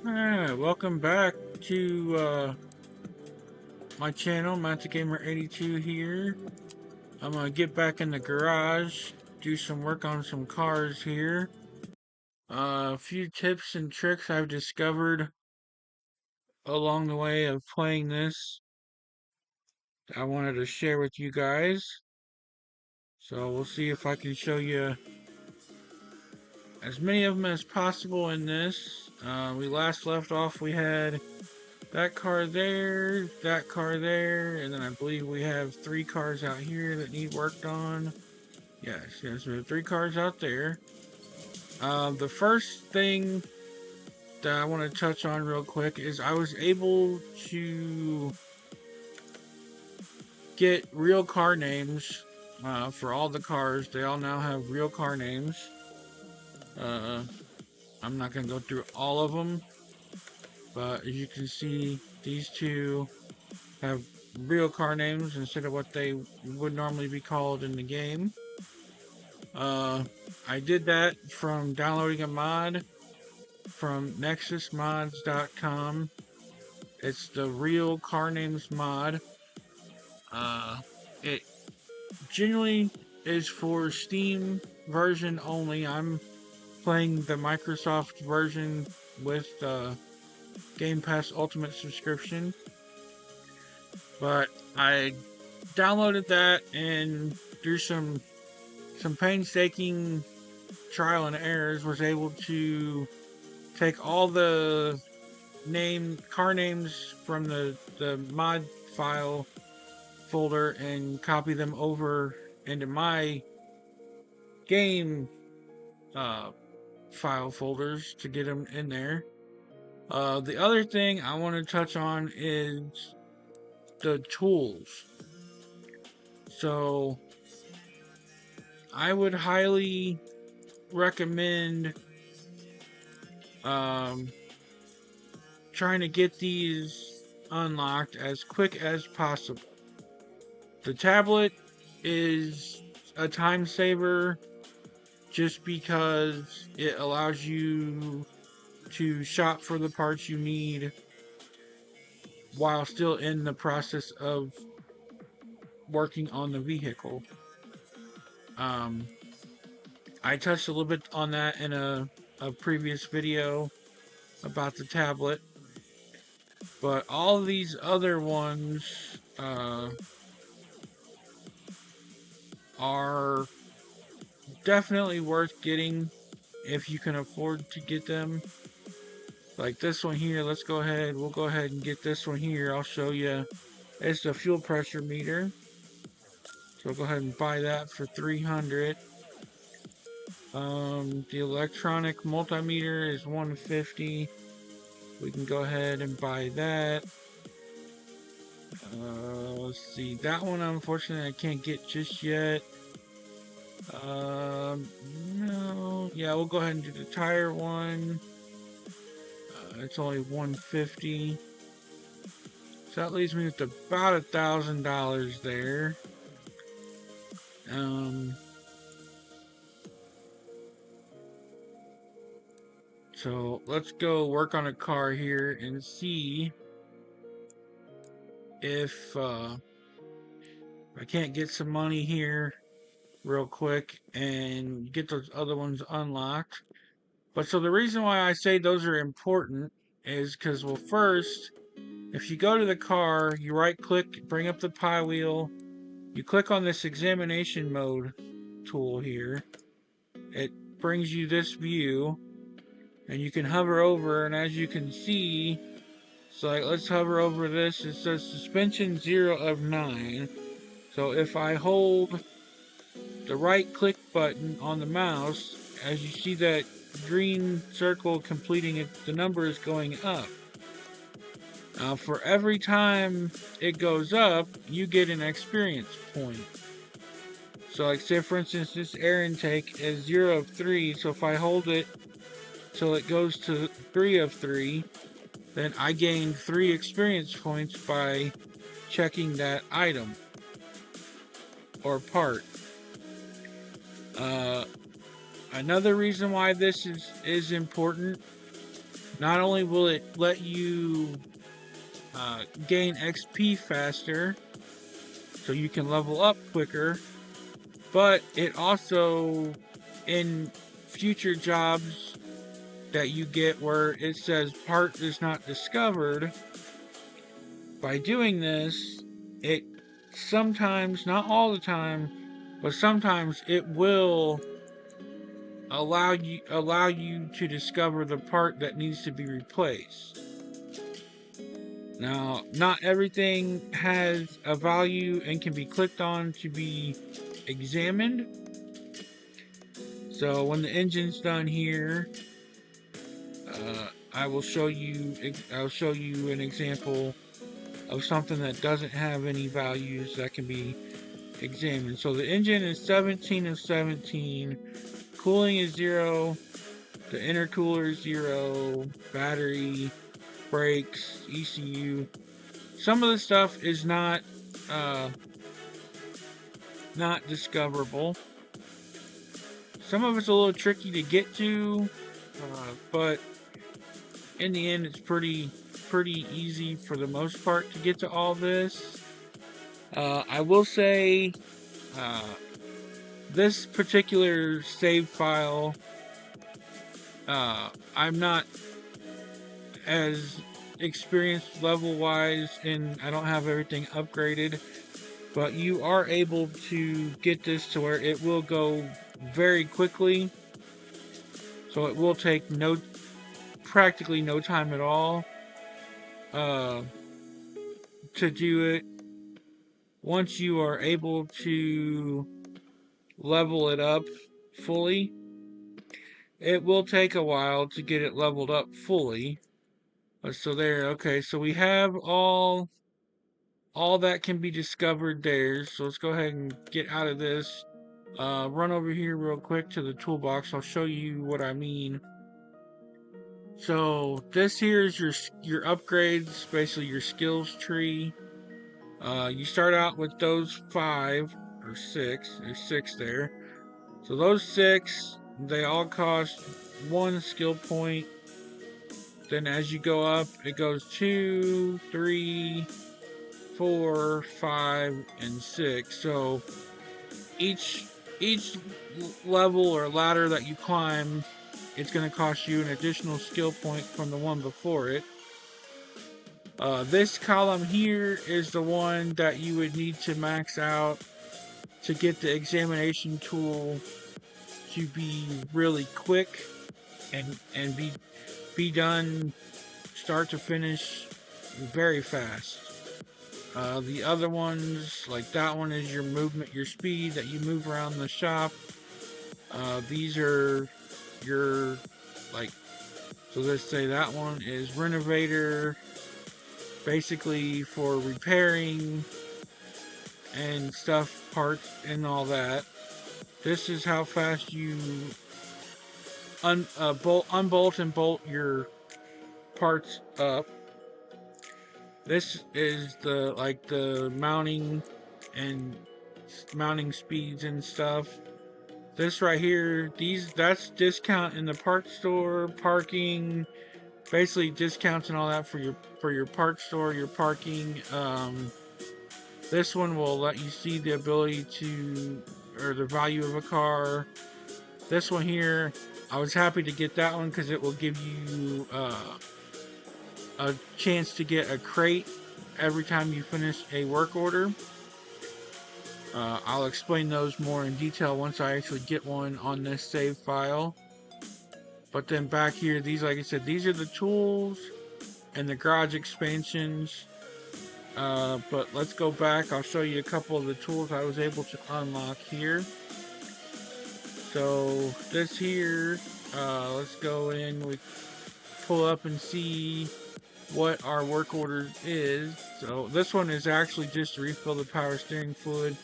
Alright, welcome back to my channel, MatchGamer82 here. I'm gonna get back in the garage, do some work on some cars here. A few tips and tricks I've discovered along the way of playing this I wanted to share with you guys. So we'll see if I can show you as many of them as possible in this. We last left off, we had that car there, and then I believe we have 3 cars out here that need worked on. Yes, we have 3 cars out there. The first thing that I want to touch on real quick is I was able to get real car names for all the cars. They all now have real car names. I'm not going to go through all of them, but as you can see, these two have real car names instead of what they would normally be called in the game. I did that from downloading a mod from nexusmods.com. It's the real car names mod. It generally is for Steam version only. I'm playing the Microsoft version with Game Pass Ultimate subscription. But I downloaded that and through some painstaking trial and errors was able to take all the car names from the mod file folder and copy them over into my game file folders to get them in there. The other thing I want to touch on is the tools. So I would highly recommend trying to get these unlocked as quick as possible. The tablet is a time saver just because it allows you to shop for the parts you need while still in the process of working on the vehicle. I touched a little bit on that in a previous video about the tablet, but all these other ones are definitely worth getting if you can afford to get them. Like this one here, we'll go ahead and get this one here. I'll show you. It's the fuel pressure meter. So go ahead and buy that for 300. The electronic multimeter is 150. We can go ahead and buy that. Let's see. That one, unfortunately, I can't get just yet. No. Yeah, we'll go ahead and do the tire one. It's only 150. So that leaves me with about $1,000 there. So let's go work on a car here and see if I can't get some money here real quick and get those other ones unlocked. But so the reason why I say those are important is because, well, first, if you go to the car, you right click, bring up the pie wheel, you click on this examination mode tool here, it brings you this view, and you can hover over, and as you can see, so like, let's hover over this, it says suspension 0 of 9. So if I hold the right click button on the mouse, as you see that green circle completing it, the number is going up. Now for every time it goes up, you get an experience point. So like say for instance this air intake is 0 of 3, so if I hold it till it goes to 3 of 3, then I gain 3 experience points by checking that item or part. Another reason why this is important, not only will it let you gain XP faster, so you can level up quicker, but it also, in future jobs that you get where it says part is not discovered, by doing this, it sometimes, not all the time, but sometimes it will allow you to discover the part that needs to be replaced. Now, not everything has a value and can be clicked on to be examined. So when the engine's done here, I'll show you an example of something that doesn't have any values that can be examined. So the engine is 17 of 17, cooling is 0, the intercooler is 0, battery, brakes, ECU. Some of the stuff is not discoverable. Some of it's a little tricky to get to, but in the end, it's pretty easy for the most part to get to all this. I will say, this particular save file, I'm not as experienced level wise, and I don't have everything upgraded, but you are able to get this to where it will go very quickly, so it will take practically no time at all to do it. Once you are able to level it up fully, it will take a while to get it leveled up fully. So there, okay, so we have all that can be discovered there. So let's go ahead and get out of this. Run over here real quick to the toolbox. I'll show you what I mean. So this here is your upgrades, basically your skills tree. You start out with those 5 or 6. There's 6 there. So those 6, they all cost 1 skill point. Then as you go up, it goes 2, 3, 4, 5, and 6. So each level or ladder that you climb, it's going to cost you an additional skill point from the one before it. This column here is the one that you would need to max out to get the examination tool to be really quick and be done start to finish very fast. The other ones, like that one, is your movement, your speed that you move around the shop. These are your, like, so let's say that one is Renovator, basically for repairing and stuff, parts and all that. This is how fast you unbolt and bolt your parts up. This is the mounting and mounting speeds and stuff. This right here, that's discount in the parts store, parking, basically discounts and all that for your parts store, your parking. This one will let you see the ability to, or the value of a car. This one here, I was happy to get that one because it will give you a chance to get a crate every time you finish a work order. I'll explain those more in detail once I actually get one on this save file. But then back here, these, like I said, these are the tools and the garage expansions. But let's go back. I'll show you a couple of the tools I was able to unlock here. So this here, let's go in, we pull up and see what our work order is. So this one is actually just to refill the power steering fluid.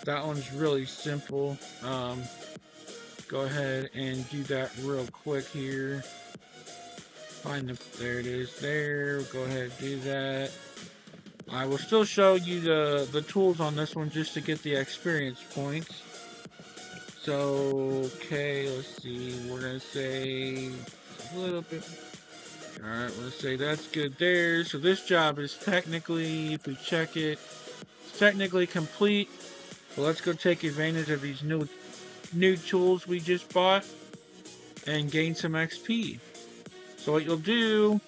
That one's really simple. Go ahead and do that real quick here. There it is there. Go ahead and do that. I will still show you the tools on this one just to get the experience points. So, okay, let's see. We're going to say a little bit. Alright, let's say that's good there. So this job is technically, if we check it, it's technically complete. But let's go take advantage of these new tools we just bought and gain some XP. So what you'll do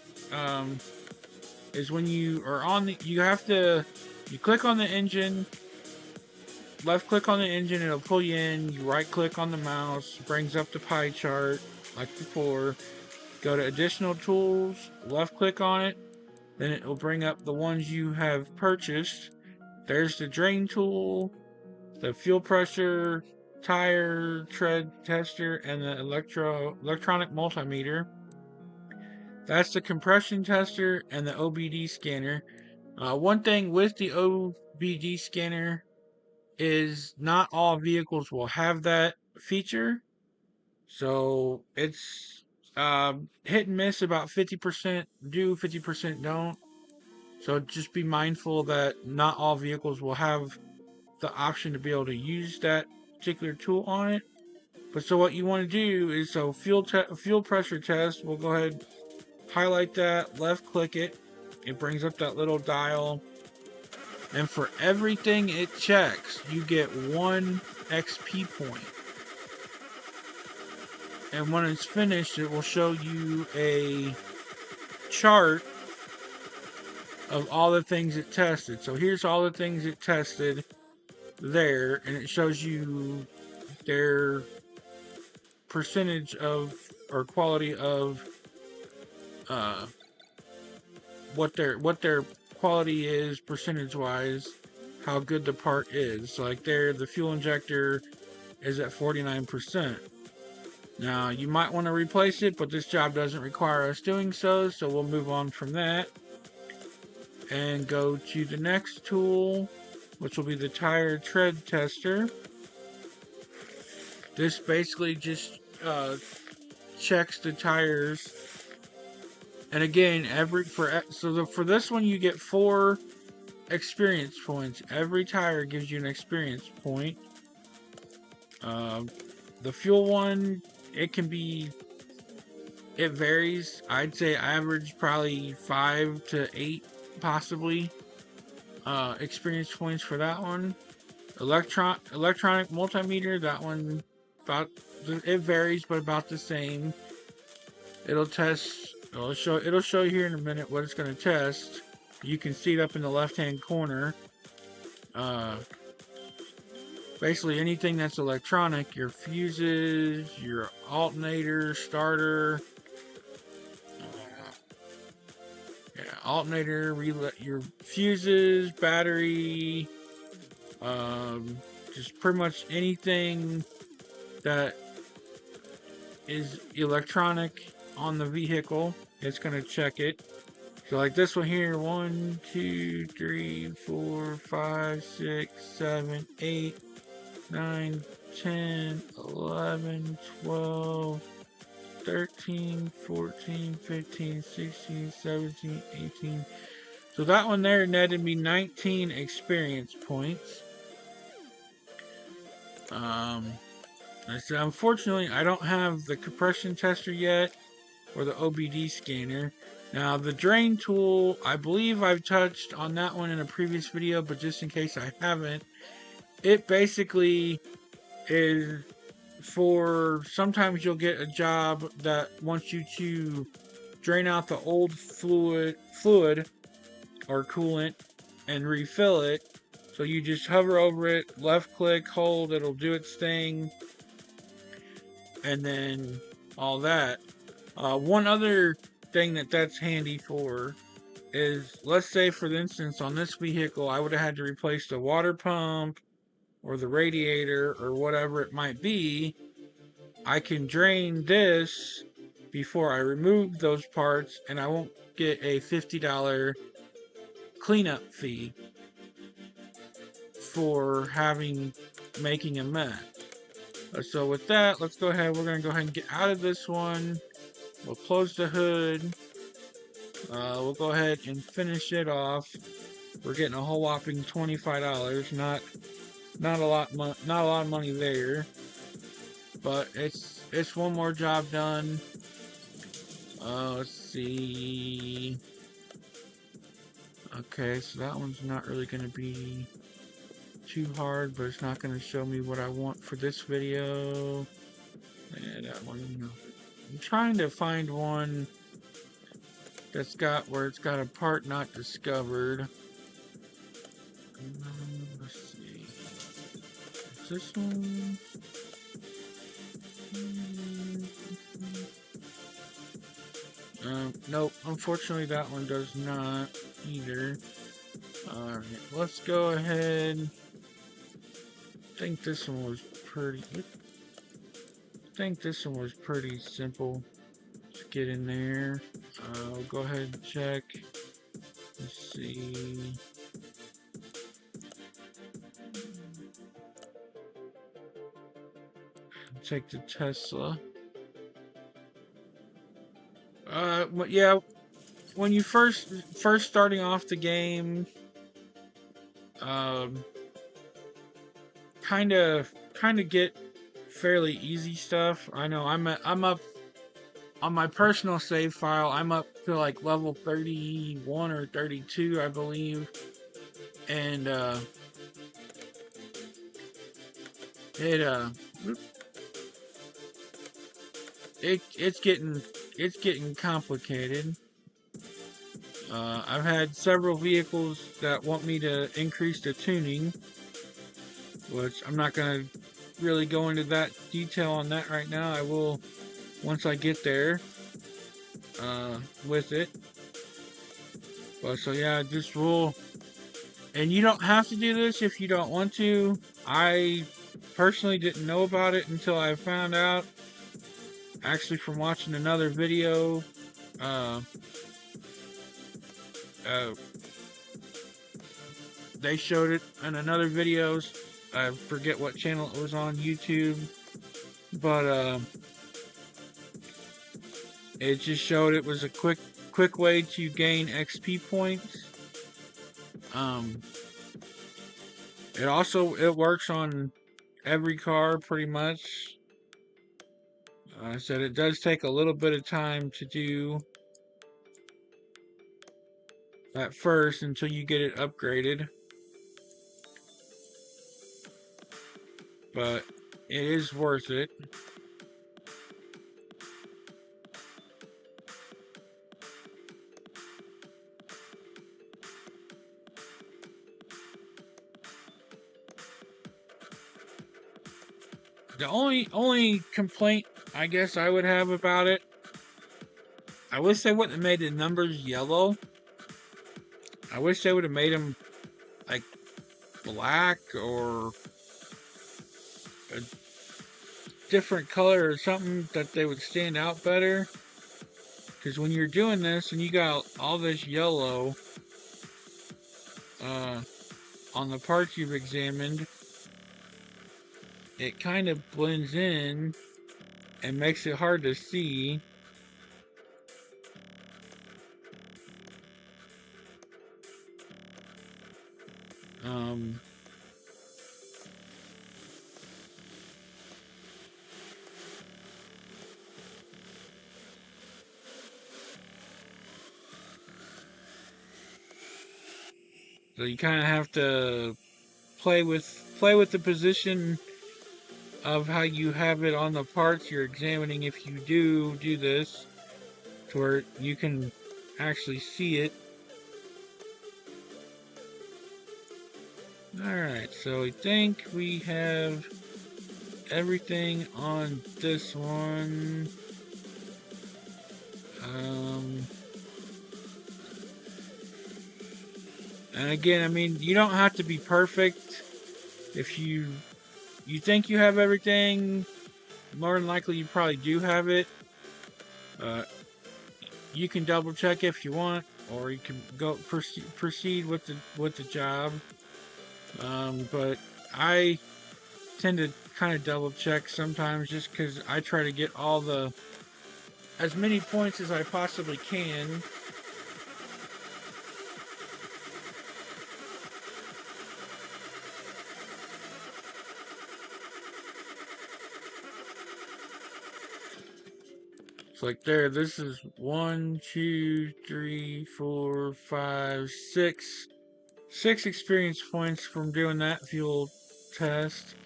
is when you are on the, you click on the engine, left click on the engine, it'll pull you in. You right click on the mouse, brings up the pie chart like before. Go to additional tools, left click on it, then it will bring up the ones you have purchased. There's the drain tool, the fuel pressure, tire tread tester, and the electronic multimeter. That's the compression tester and the OBD scanner. One thing with the OBD scanner is not all vehicles will have that feature. So it's hit and miss. About 50% do, 50% don't. So just be mindful that not all vehicles will have the option to be able to use that particular tool on it. But so what you want to do is, so fuel pressure test, we'll go ahead, highlight that, left click it. It brings up that little dial. And for everything it checks, you get 1 XP point. And when it's finished, it will show you a chart of all the things it tested. So here's all the things it tested there, and it shows you their percentage of, or quality of, what their quality is percentage wise, how good the part is. So like there, the fuel injector is at 49%. Now you might want to replace it, but this job doesn't require us doing so, so we'll move on from that and go to the next tool, which will be the tire tread tester. This basically just checks the tires. And again, for this one you get 4 experience points. Every tire gives you an experience point. The fuel one, it varies. I'd say average probably 5 to 8 possibly experience points for that one. Electronic multimeter, that one it varies, but about the same. It'll show you here in a minute what it's going to test. You can see it up in the left hand corner. Basically anything that's electronic, your fuses, your alternator, starter, alternator, your fuses, battery, just pretty much anything that is electronic on the vehicle, it's going to check it. So like this one here, 1, 2, 3, 4, 5, 6, 7, 8, 9, 10, 11, 12, 13, 14, 15, 16, 17, 18. So that one there netted me 19 experience points. I said, unfortunately, I don't have the compression tester yet or the OBD scanner. Now, the drain tool, I believe I've touched on that one in a previous video, but just in case I haven't, it basically is for, sometimes you'll get a job that wants you to drain out the old fluid or coolant and refill it. So you just hover over it, left click, hold, it'll do its thing, and then all that. One other thing that's handy for is, let's say for instance on this vehicle I would have had to replace the water pump or the radiator or whatever it might be. I can drain this before I remove those parts and I won't get a $50 cleanup fee for making a mess. So with that, let's go ahead, we're going to go ahead and get out of this one. We'll close the hood. We'll go ahead and finish it off. We're getting a whole whopping $25. Not a lot of money there, but it's one more job done. Let's see. Okay, so that one's not really going to be too hard, but it's not going to show me what I want for this video. And that one, no. I'm trying to find one that's got where it's got a part not discovered. Let's see. Is this one? Nope. Unfortunately, that one does not either. Alright, let's go ahead. I think this one was pretty simple to get in there. I'll go ahead and check. Let's see. Check the Tesla. Yeah, when you first starting off the game, kind of get fairly easy stuff. I know I'm up on my personal save file. I'm up to like level 31 or 32, I believe, and it's getting complicated. I've had several vehicles that want me to increase the tuning, which I'm not going to really go into that detail on that right now. I will once I get there with it. But so yeah, just rule. And you don't have to do this if you don't want to. I personally didn't know about it until I found out, actually from watching another video. They showed it in another videos. I forget what channel it was on YouTube, but it just showed it was a quick way to gain XP points. It works on every car pretty much. I said it does take a little bit of time to do at first until you get it upgraded, but it is worth it. The only complaint I guess I would have about it, I wish they wouldn't have made the numbers yellow. I wish they would have made them like black or a different color or something that they would stand out better. Because when you're doing this and you got all this yellow on the parts you've examined, it kind of blends in and makes it hard to see. So you kind of have to play with the position of how you have it on the parts you're examining if you do this, to where you can actually see it. Alright, so I think we have everything on this one. And again, I mean, you don't have to be perfect. If you think you have everything, more than likely you probably do have it. You can double check if you want, or you can go proceed with the job. But I tend to kind of double check sometimes, just because I try to get as many points as I possibly can. It's like there, this is 1, 2, 3, 4, 5, 6. 6 experience points from doing that fuel test.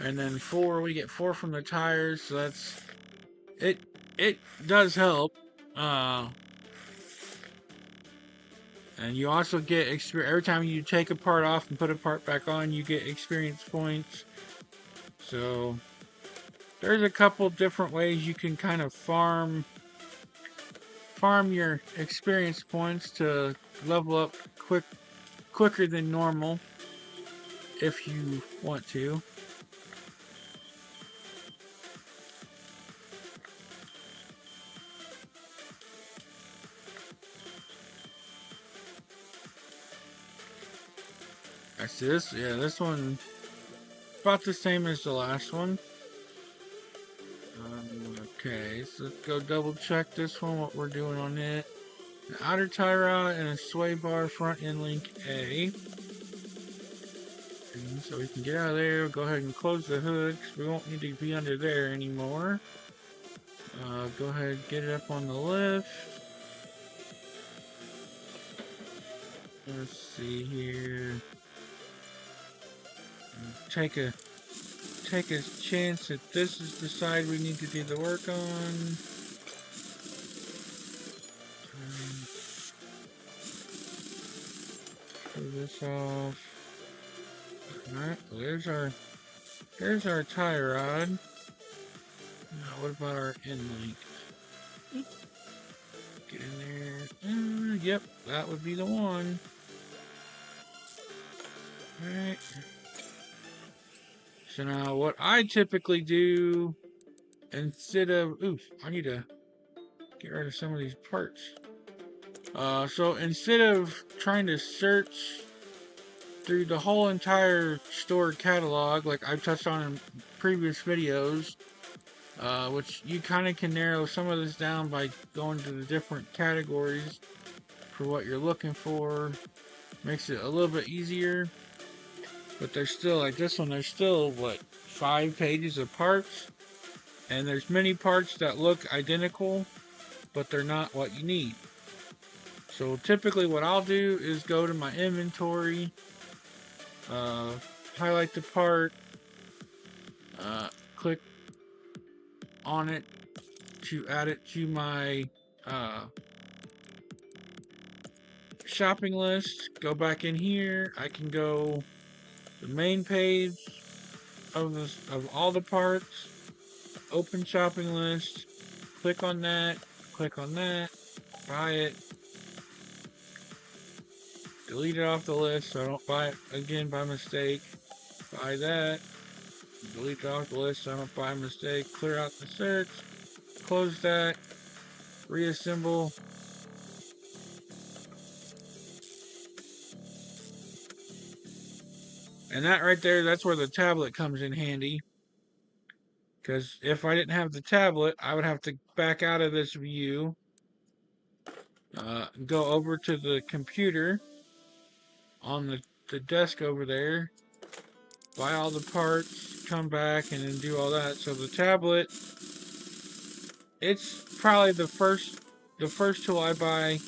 And then 4, we get 4 from the tires, so that's it. It does help. And you also get experience every time you take a part off and put a part back on, you get experience points. So there's a couple different ways you can kind of farm your experience points to level up quicker than normal if you want to. I see this. Yeah, this one about the same as the last one. Okay, so let's go double check this one, what we're doing on it. An outer tie rod and a sway bar front end link A. And so we can get out of there. We'll go ahead and close the hood because we won't need to be under there anymore. Go ahead and get it up on the lift. Let's see here. Take a chance that this is the side we need to do the work on. Pull this off. Alright, well, there's our tie rod. Now what about our end link? Get in there. Yep, that would be the one. Alright. So now what I typically do, instead of, I need to get rid of some of these parts. So instead of trying to search through the whole entire store catalog, like I've touched on in previous videos, which you kind of can narrow some of this down by going to the different categories for what you're looking for. Makes it a little bit easier. But there's still, like this one, there's still, what, 5 pages of parts? And there's many parts that look identical, but they're not what you need. So typically what I'll do is go to my inventory, highlight the part, click on it to add it to my shopping list. Go back in here. I can go the main page of all the parts, open shopping list, click on that, buy it, delete it off the list so I don't buy it again by mistake, buy that, delete it off the list so I don't by mistake, clear out the search, close that, reassemble. And that right there, that's where the tablet comes in handy. Because if I didn't have the tablet, I would have to back out of this view, go over to the computer on the desk over there, buy all the parts, come back, and then do all that. So the tablet, it's probably the first tool I buy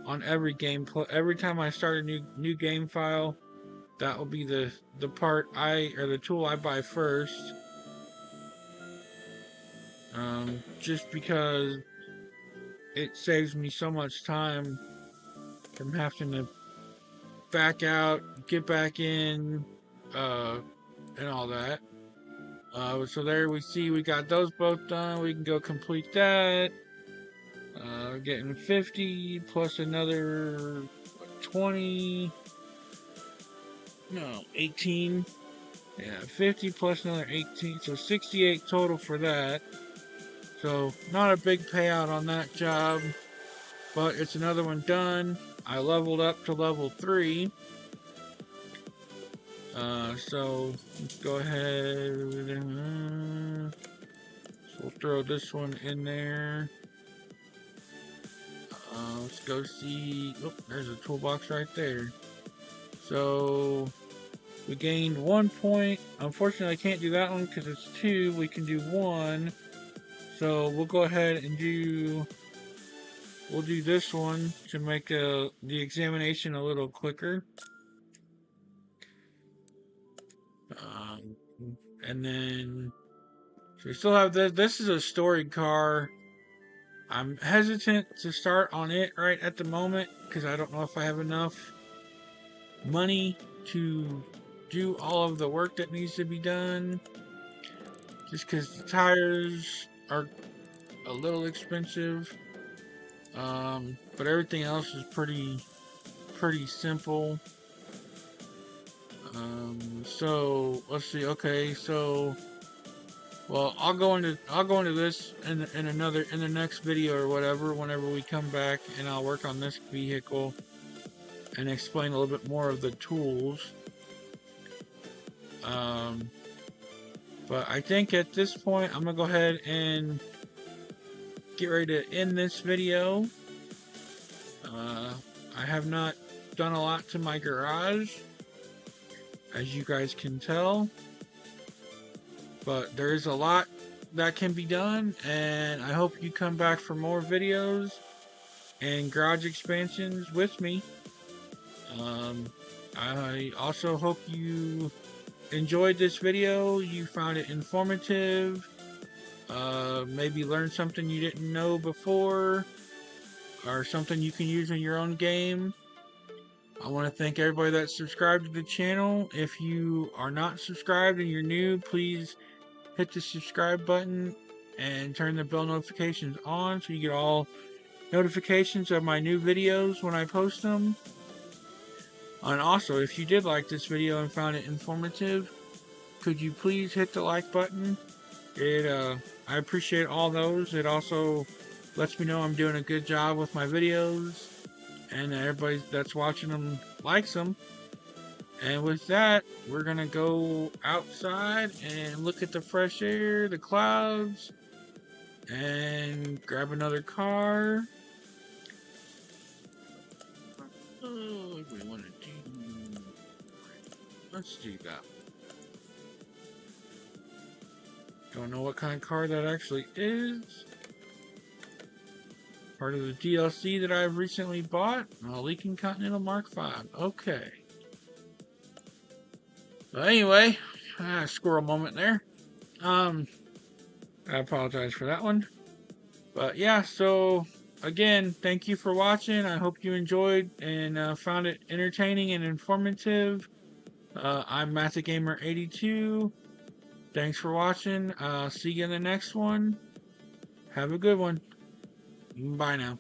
on every game. Every time I start a new game file, that will be the part or the tool I buy first. Just because it saves me so much time from having to back out, get back in, and all that. So there we see we got those both done. We can go complete that. We're getting 50 plus another 20. No, 18. Yeah, 50 plus another 18. So 68 total for that. So not a big payout on that job, but it's another one done. I leveled up to level 3. So let's go ahead. So we'll throw this one in there. Let's go see. Oh, there's a toolbox right there. So we gained 1 point. Unfortunately, I can't do that one because it's 2. We can do 1. So we'll go ahead and we'll do this one to make the examination a little quicker. And then, so we still have this. This is a storied car. I'm hesitant to start on it right at the moment because I don't know if I have enough money to do all of the work that needs to be done. Just because the tires are a little expensive. But everything else is pretty simple. So let's see. Okay, so well, I'll go into this in the next video or whatever. Whenever we come back, and I'll work on this vehicle and explain a little bit more of the tools. But I think at this point, I'm gonna go ahead and get ready to end this video. I have not done a lot to my garage, as you guys can tell, but there is a lot that can be done, and I hope you come back for more videos and garage expansions with me. I also hope you enjoyed this video, you found it informative, maybe learned something you didn't know before, or something you can use in your own game. I want to thank everybody that subscribed to the channel. If you are not subscribed and you're new, please hit the subscribe button and turn the bell notifications on so you get all notifications of my new videos when I post them. And also, if you did like this video and found it informative, could you please hit the like button? I appreciate all those. It also lets me know I'm doing a good job with my videos, and everybody that's watching them likes them. And with that, we're gonna go outside and look at the fresh air, the clouds, and grab another car. Oh, what do we want to do? Let's do that. Don't know what kind of car that actually is. Part of the DLC that I've recently bought. A Lincoln Continental Mark V. Okay. So anyway, squirrel moment there. I apologize for that one. But yeah, so again, thank you for watching. I hope you enjoyed and found it entertaining and informative. I'm MattTheGamer82. Thanks for watching. See you in the next one. Have a good one. Bye now.